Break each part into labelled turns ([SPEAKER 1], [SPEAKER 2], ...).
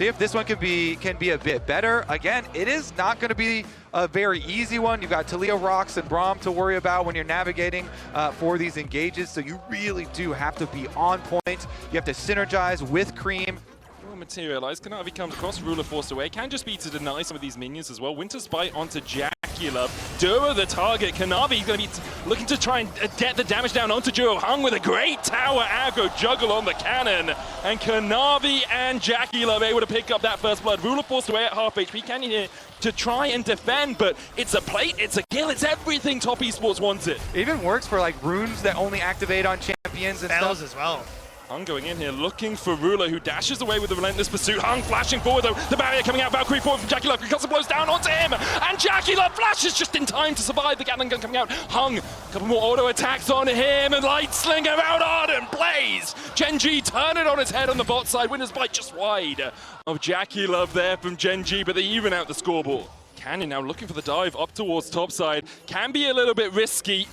[SPEAKER 1] See if this one can be a bit better. Again, it is not going to be a very easy one. You've got Talio, Rox, and Braum to worry about when you're navigating for these engages, so you really do have to be on point. You have to synergize with Cream.
[SPEAKER 2] Materialize. Kanavi comes across, Ruler forced away. Can just be to deny some of these minions as well. Winter's Bite onto Jackie-Love. Duro the target. Kanavi going to be looking to try and get the damage down onto Duro. Hung with a great tower aggro juggle on the cannon. And Kanavi and Jackie-Love able to pick up that first blood. Ruler forced away at half HP. Canyon here to try and defend, but it's a plate, it's a kill, it's everything Top Esports wants it.
[SPEAKER 1] It even works for like runes that only activate on champions and
[SPEAKER 3] Bells
[SPEAKER 1] stuff
[SPEAKER 3] as well.
[SPEAKER 2] Hung going in here, looking for Ruler, who dashes away with the relentless pursuit. Hung flashing forward, though. The barrier coming out. Valkyrie forward from Jackie-Love. Concussive blows down onto him. And Jackie-Love flashes just in time to survive the Gatling gun coming out. Hung, a couple more auto attacks on him. And Light Slinger out Ardent plays. Gen.G turn it on its head on the bot side. Winner's Bite just wide of Jackie-Love there from Gen.G, but they even out the scoreboard. Canyon now looking for the dive up towards topside. Can be a little bit risky.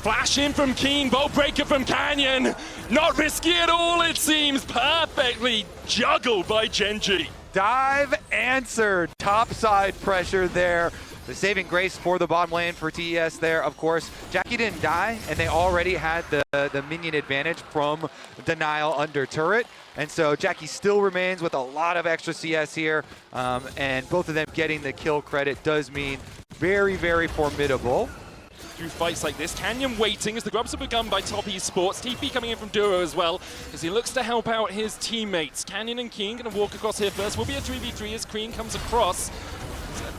[SPEAKER 2] Flash in from Keen, bolt breaker from Canyon. Not risky at all, it seems. Perfectly juggled by Gen.G.
[SPEAKER 1] Dive answered. Topside pressure there. The saving grace for the bottom lane for TES there, of course. Jackie didn't die, and they already had the minion advantage from denial under turret. And so Jackie still remains with a lot of extra CS here, and both of them getting the kill credit does mean very, very formidable.
[SPEAKER 2] Through fights like this, Canyon waiting as the grubs are begun by Top Esports. TP coming in from Duro as well as he looks to help out his teammates. Canyon and Keen going to walk across here first. Will be a 3v3 as Cream comes across.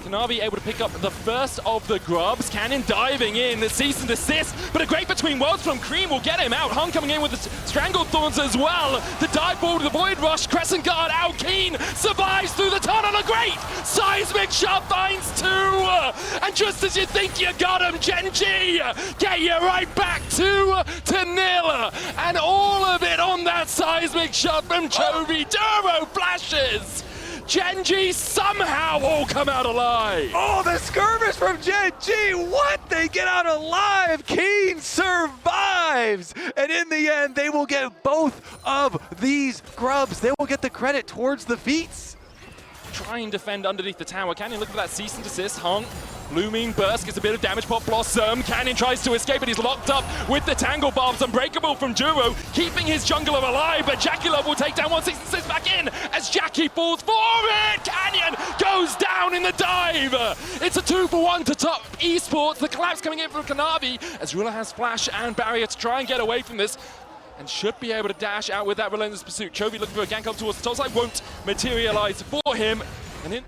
[SPEAKER 2] Kanavi able to pick up the first of the grubs. Canyon diving in, the cease and desist, but a great between worlds from Cream will get him out. Hung coming in with the strangled thorns as well. The dive ball to the void rush, Crescent Guard out. Keen survives through the tunnel. A great seismic shot finds two, and just as you think you got him, Gen.G get you right back 2-0, and all of it on that seismic shot from Chovy. Duro flashes. Gen.G somehow all come out alive.
[SPEAKER 1] Oh, the skirmish from Gen.G. What? They get out alive. Keen survives. And in the end, they will get both of these grubs. They will get the credit towards the feats.
[SPEAKER 2] Try and defend underneath the tower. Canyon looking for that cease and desist. Hung. Looming burst gets a bit of damage. Pop Blossom. Canyon tries to escape, but he's locked up with the Tangle Bombs. Unbreakable from Duro, keeping his jungler alive, but Jackie-Love will take down 166 back in as Jackie falls for it. Canyon goes down in the dive. It's a 2-for-1 to Top Esports. The collapse coming in from Kanavi as Ruler has flash and barrier to try and get away from this, and should be able to dash out with that relentless pursuit. Chovy looking for a gank up towards the top side, won't materialize for him. And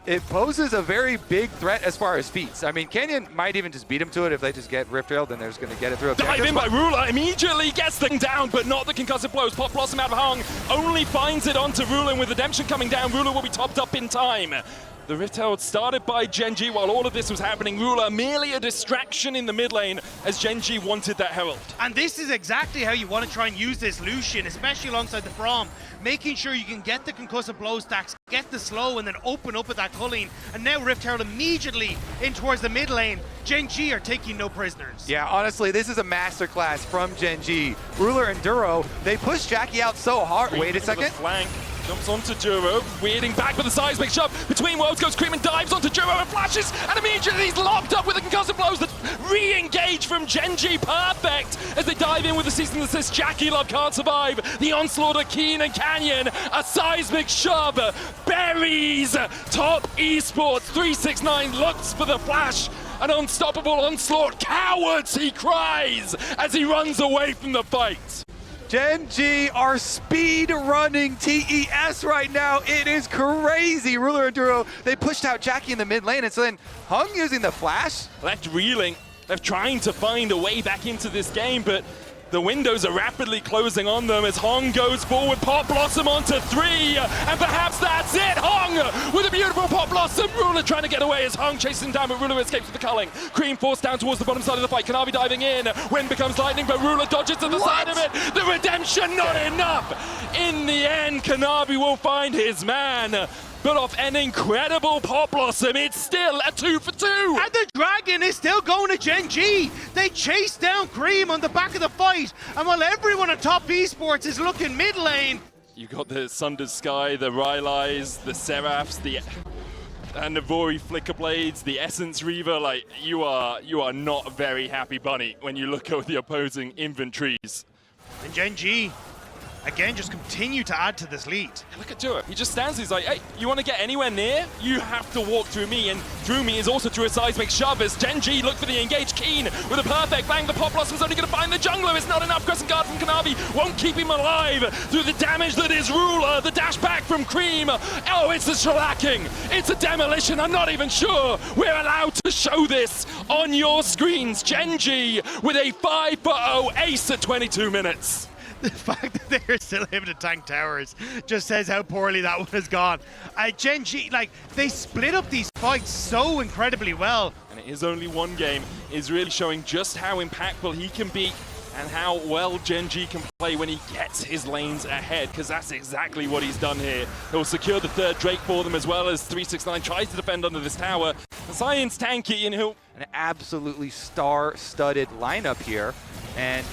[SPEAKER 1] It poses a very big threat as far as feats. I mean, Canyon might even just beat him to it if they just get Rift Railed, then they're just going to get it through.
[SPEAKER 2] Dive in by Ruler, immediately gets them down, but not the concussive blows. Pop Blossom out of Hung, only finds it onto Ruler, and with Redemption coming down, Ruler will be topped up in time. The Rift Herald started by Gen.G while all of this was happening. Ruler merely a distraction in the mid lane as Gen.G wanted that Herald.
[SPEAKER 3] And this is exactly how you want to try and use this Lucian, especially alongside the Braum, making sure you can get the concussive blow stacks, get the slow, and then open up with that culling. And now Rift Herald immediately in towards the mid lane. Gen.G are taking no prisoners.
[SPEAKER 1] Yeah, honestly, this is a masterclass from Gen.G. Ruler and Duro, they push Jackie out so hard. Wait a second.
[SPEAKER 2] Flank. Jumps onto Duro, weirding back with a seismic shove. Between worlds goes Cream and dives onto Duro and flashes, and immediately he's locked up with the concussive blows that re-engage from Gen.G. Perfect as they dive in with the cease and desist. Jackie-Love can't survive. The onslaught of Keen and Canyon, a seismic shove, buries Top Esports. 369 looks for the flash. An unstoppable onslaught. Cowards, he cries as he runs away from the fight.
[SPEAKER 1] Gen.G are speed running TES right now. It is crazy. Ruler and Duro, they pushed out Jackie in the mid lane, and so then Hung using the flash.
[SPEAKER 2] Left reeling, left trying to find a way back into this game, but the windows are rapidly closing on them as Hong goes forward. Pop Blossom onto 3, and perhaps that's it. Hong with a beautiful Pop Blossom. Ruler trying to get away as Hong chases him down, but Ruler escapes with the culling. Cream forced down towards the bottom side of the fight. Kanavi diving in. Wind becomes lightning, but Ruler dodges to the side of it. The redemption not enough. In the end, Kanavi will find his man. But off an incredible Pop Blossom, it's still a 2-for-2.
[SPEAKER 3] And the Dragon is still going to Gen.G. They chase down Cream on the back of the fight. And while everyone at Top Esports is looking mid lane,
[SPEAKER 2] You got the Sundered Sky, the rivalries, the Seraphs, the Navori Flicker Blades, the Essence Reaver. Like, you are not a very happy bunny when you look at the opposing inventories.
[SPEAKER 3] And Gen.G, again, just continue to add to this lead.
[SPEAKER 2] Look at Dura. He just stands, he's like, hey, you want to get anywhere near? You have to walk through me, and through me is also through a seismic shove as Gen.G look for the engage. Keen with a perfect bang. The Pop Blossom's only going to find the jungler. It's not enough. Crescent Guard from Kanavi won't keep him alive through the damage that is Ruler. The dash back from Cream. Oh, it's a shellacking. It's a demolition. I'm not even sure we're allowed to show this on your screens. Gen.G with a 5-0 ace at 22 minutes.
[SPEAKER 3] The fact that they're still able to tank towers just says how poorly that one has gone. Gen.G, like, they split up these fights so incredibly well.
[SPEAKER 2] And it is only one game, is really showing just how impactful he can be and how well Gen.G can play when he gets his lanes ahead, because that's exactly what he's done here. He'll secure the third Drake for them, as well as 369 tries to defend under this tower. Zion's tanky, and he'll...
[SPEAKER 1] An absolutely star-studded lineup here, and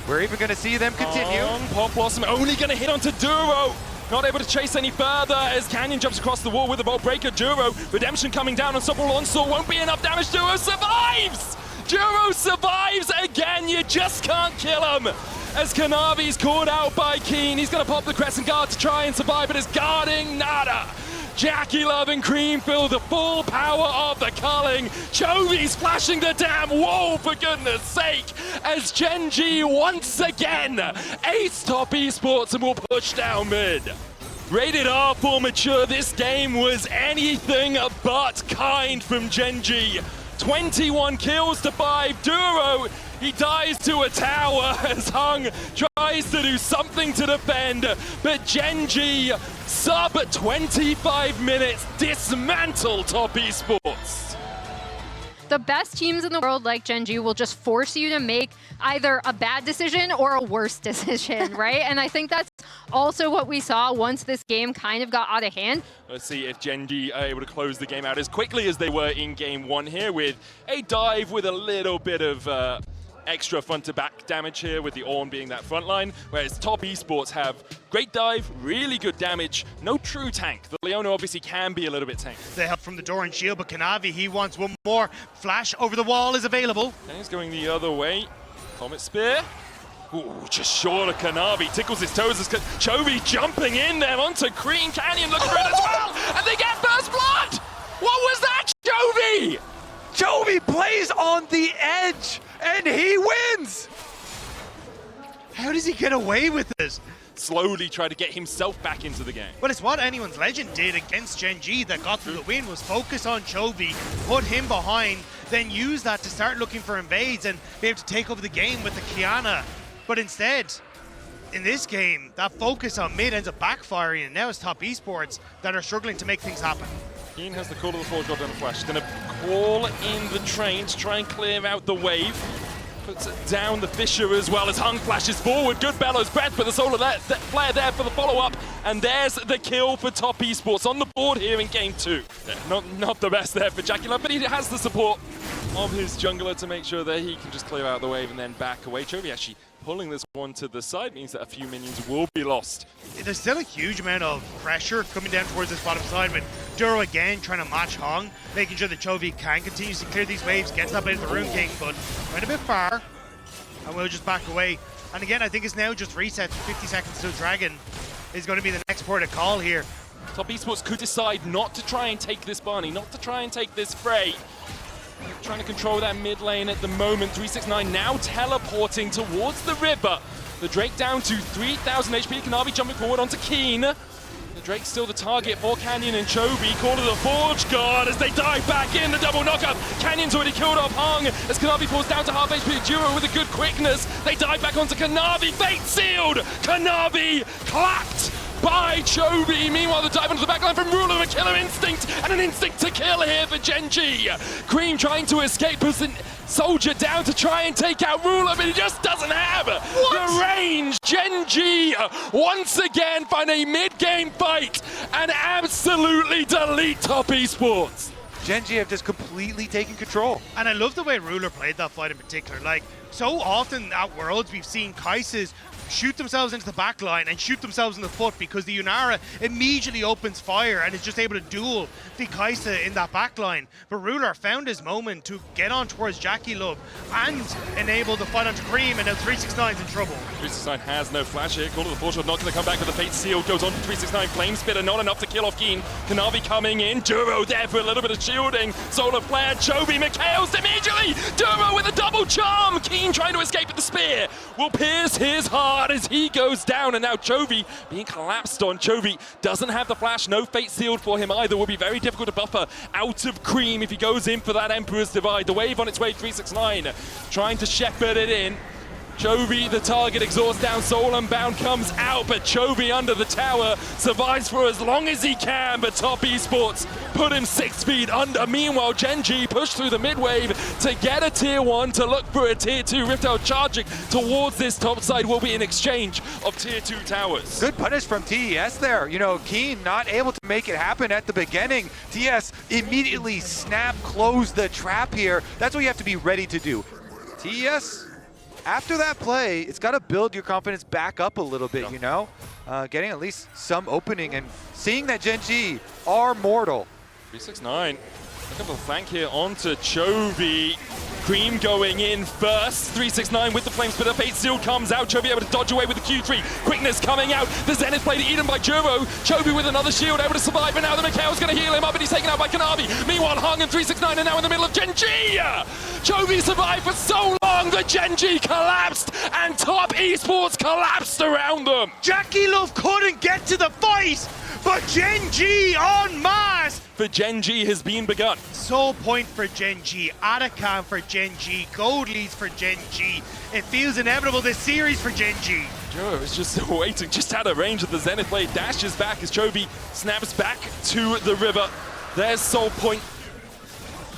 [SPEAKER 1] we're even going to see them continue.
[SPEAKER 2] Pop Blossom only going to hit onto Duro. Not able to chase any further as Canyon jumps across the wall with a Bolt Breaker. Duro, Redemption coming down on Supple Onslaught. Won't be enough damage. Duro survives! Duro survives again. You just can't kill him. As Kanavi's caught out by Keen. He's going to pop the Crescent Guard to try and survive, but is guarding nada. Jackie Love and Cream feel the full power of the culling. Chovy's flashing the damn wall, for goodness sake, as Gen.G once again ace top esports and will push down mid. Rated R for mature, this game was anything but kind from Gen.G. 21 kills to 5. Duro, he dies to a tower as Hung tries to do something to defend, but Gen.G sub 25 minutes dismantle top esports.
[SPEAKER 4] The best teams in the world like Gen.G will just force you to make either a bad decision or a worse decision, right? And I think that's also what we saw once this game kind of got out of hand.
[SPEAKER 2] Let's see if Gen.G are able to close the game out as quickly as they were in game one here, with a dive with a little bit of extra front to back damage here, with the Ornn being that front line, whereas top esports have great dive, really good damage, no true tank. The Leona obviously can be a little bit tanky.
[SPEAKER 3] The help from the Doran shield, but Kanavi, he wants one more. Flash over the wall is available.
[SPEAKER 2] And he's going the other way. Comet Spear. Ooh, just short of Kanavi. Tickles his toes as Chovy jumping in there onto Green Canyon, looking for it as well. And they get first blood! What was that, Chovy?
[SPEAKER 1] Chovy plays on the edge, and he wins!
[SPEAKER 3] How does he get away with this?
[SPEAKER 2] Slowly try to get himself back into the game.
[SPEAKER 3] But it's what anyone's legend did against Gen.G that got through the win, was focus on Chovy, put him behind, then use that to start looking for invades and be able to take over the game with the Kiana. But instead, in this game, that focus on mid ends up backfiring, and now it's top esports that are struggling to make things happen.
[SPEAKER 2] Keen has the call of the Forge God and Flash. Gonna call in the train to try and clear out the wave. Puts it down the Fissure as well as Hung flashes forward. Good Bellows breath, but the Solar Flare there for the follow-up. And there's the kill for top esports on the board here in game two. Yeah, not the best there for Jackie Love, but he has the support of his jungler to make sure that he can just clear out the wave and then back away. Chovy actually pulling this one to the side means that a few minions will be lost.
[SPEAKER 3] There's still a huge amount of pressure coming down towards this bottom side, with Duro again trying to match Hung, making sure that Chovy can continue to clear these waves, gets that bit of the Rune King, but went a bit far, and we'll just back away. And again, I think it's now just reset. 50 seconds to Dragon is going to be the next port of call here.
[SPEAKER 2] Top esports could decide not to try and take this Barney, not to try and take this fray. Trying to control that mid lane at the moment. 369 now teleporting towards the river. The Drake down to 3,000 HP. Kanavi jumping forward onto Keen. The Drake's still the target for Canyon and Chovy. Call to the Forge Guard as they dive back in. The double knockup. Canyon's already killed off Hung as Kanavi falls down to half HP. Duro with a good quickness. They dive back onto Kanavi. Fate sealed. Kanavi clapped by Chovy. Meanwhile, the dive into the backline from Ruler, a killer instinct, and an instinct to kill here for Gen.G. Cream trying to escape, puts the soldier down to try and take out Ruler, but he just doesn't have the range. Gen.G once again find a mid-game fight and absolutely delete top esports.
[SPEAKER 1] Gen.G have just completely taken control.
[SPEAKER 3] And I love the way Ruler played that fight in particular. Like, So often at Worlds, we've seen Kai'Sa's shoot themselves into the back line and shoot themselves in the foot because the Yunara immediately opens fire and is just able to duel the Kai'Sa in that back line. But Ruler found his moment to get on towards Jackie Love and enable the fight onto Cream, and now 369's in trouble.
[SPEAKER 2] 369 has no flash here. Call to the Fortune, not going to come back with the Fate Seal. Goes on to 369. Flame Spitter, not enough to kill off Keen. Kanavi coming in. Duro there for a little bit of shielding. Solar Flare, Chovy, Mikhail's immediately. Duro with a double charm. Keen trying to escape with the spear. Will pierce his heart as he goes down, and now Chovy being collapsed on. Chovy doesn't have the flash, no Fate Sealed for him either. Will be very difficult to buffer out of Cream if he goes in for that Emperor's Divide. The wave on its way, 369 trying to shepherd it in. Chovy, the target, exhausts down, Soul Unbound comes out, but Chovy under the tower survives for as long as he can, but Top Esports put him 6 feet under. Meanwhile, Gen.G pushed through the mid-wave to get a tier 1, to look for a tier 2. Riftel charging towards this top side will be an exchange of tier 2 towers.
[SPEAKER 1] Good punish from TES there. You know, Keen not able to make it happen at the beginning. TES immediately closed the trap here. That's what you have to be ready to do. TES, after that play, it's got to build your confidence back up a little bit, you know? Getting at least some opening and seeing that Gen.G are mortal.
[SPEAKER 2] 369, look at the flank here onto Chovy. Cream going in first. 369 with the Flame Spitter. Fate Seal comes out. Chovy able to dodge away with the Q3. Quickness coming out. The Zenith play eaten by Juro. Chovy with another shield able to survive, and now the Mikhail's going to heal him up, and he's taken out by Kanavi. Meanwhile, Hung and 369 are now in the middle of Gen.G. Chovy survived for so long that Gen.G collapsed, and Top Esports collapsed around them.
[SPEAKER 3] Jackie Love couldn't get to the fight, but Gen.G en masse.
[SPEAKER 2] For Gen.G has been begun.
[SPEAKER 3] Soul point for Gen.G, Atacam for Gen.G, gold leads for Gen.G. It feels inevitable this series for Gen.G.
[SPEAKER 2] Juro is just waiting, just out of range of the Zenith blade, dashes back as Chovy snaps back to the river. There's Soul point.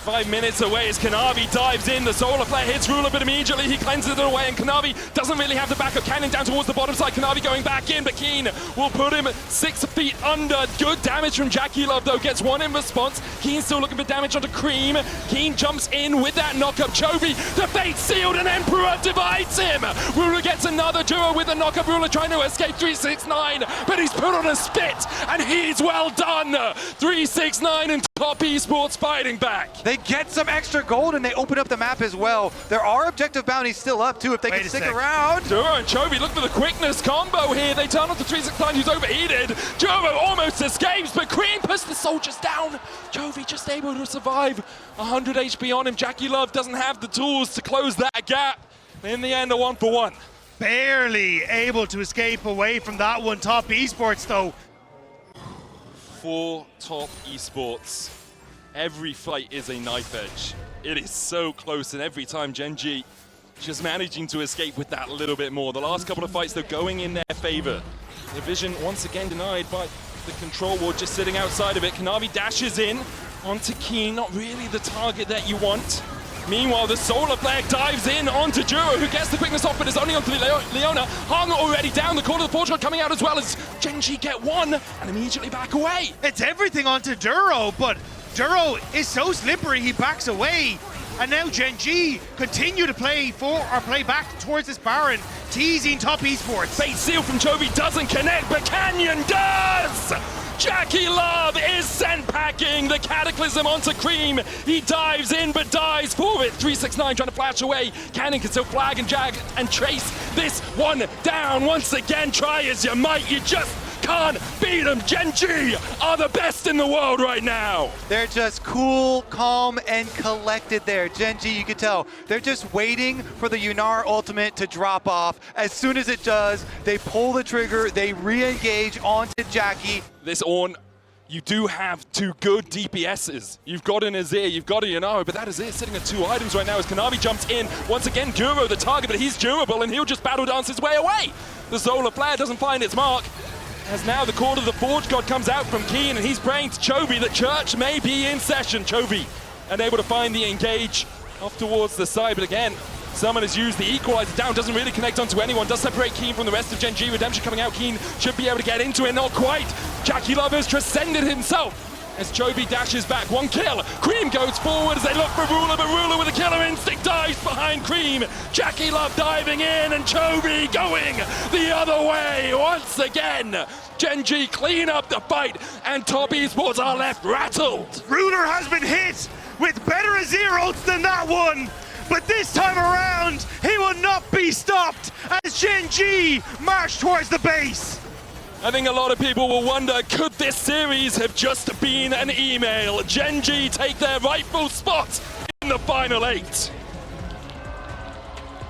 [SPEAKER 2] 5 minutes away as Kanavi dives in. The Solar Flare hits Ruler, but immediately he cleanses it away, and Kanavi doesn't really have the backup. Cannon down towards the bottom side. Kanavi going back in, but Keen will put him 6 feet under. Good damage from Jackie Love, though. Gets 1 in response. Keen still looking for damage onto Cream. Keen jumps in with that knockup. Chovy, the Fate Sealed, and Emperor divides him. Ruler gets another duo with a knockup. Ruler trying to escape 369, but he's put on a spit, and he's well done. 369 and Top Esports fighting back.
[SPEAKER 1] They get some extra gold and they open up the map as well. There are objective bounties still up too if they can stick around.
[SPEAKER 2] Duro and Chovy look for the quickness combo here. They turn onto 369 who's overheated. Duro almost escapes, but Cream puts the soldiers down. Chovy just able to survive. 100 HP on him. Jackie Love doesn't have the tools to close that gap. In the end, a 1-for-1.
[SPEAKER 3] Barely able to escape away from that one. Top Esports though.
[SPEAKER 2] For Top Esports, every fight is a knife edge. It is so close, and every time Gen.G just managing to escape with that little bit more. The last couple of fights, they're going in their favor. The vision once again denied by the control ward just sitting outside of it. Kanavi dashes in onto Keen, not really the target that you want. Meanwhile, the Solar Flare dives in onto Juro, who gets the quickness off, but is only onto Leona. Hung already down, the corner of the Portugal coming out as well as Gen.G get 1 and immediately back away.
[SPEAKER 3] It's everything onto Duro, but Duro is so slippery he backs away. And now Gen.G continue to play back towards this Baron, teasing Top Esports.
[SPEAKER 2] Fate Seal from Chovy doesn't connect, but Canyon does! Jackie Love is sent packing the Cataclysm onto Cream. He dives in but dies for it. 369 trying to flash away. Cannon can still flag and jag and trace this one down. Once again, try as you might, you just can't beat them. Gen.G are the best in the world right now.
[SPEAKER 1] They're just cool, calm, and collected there. Gen.G, you can tell, they're just waiting for the Yunar ultimate to drop off. As soon as it does, they pull the trigger, they re-engage onto Jackie.
[SPEAKER 2] This Ornn, you do have 2 good DPSs. You've got an Azir, you've got a Yanaro, but that Azir sitting at 2 items right now as Kanavi jumps in. Once again, Duro the target, but he's durable and he'll just battle dance his way away. The Solar Flare doesn't find its mark. As now the Court of the Forge God comes out from Keen, and he's praying to Chovy that church may be in session. Chovy unable to find the engage off towards the side, but again, someone has used the equalizer down, doesn't really connect onto anyone, does separate Keen from the rest of Gen.G. Redemption coming out, Keen should be able to get into it, not quite. Jackie Love has transcended himself As Chobi dashes back, one kill. Cream goes forward as they look for Ruler, but Ruler with a killer instinct dives behind Cream. Jackie Love diving in and Chobi going the other way once again. Gen.G clean up the fight and Top Esports are left rattled.
[SPEAKER 3] Ruler has been hit with better zeros than that one. But this time around, he will not be stopped as Gen.G march towards the base.
[SPEAKER 2] I think a lot of people will wonder, could this series have just been an email? Gen.G take their rightful spot in the final 8.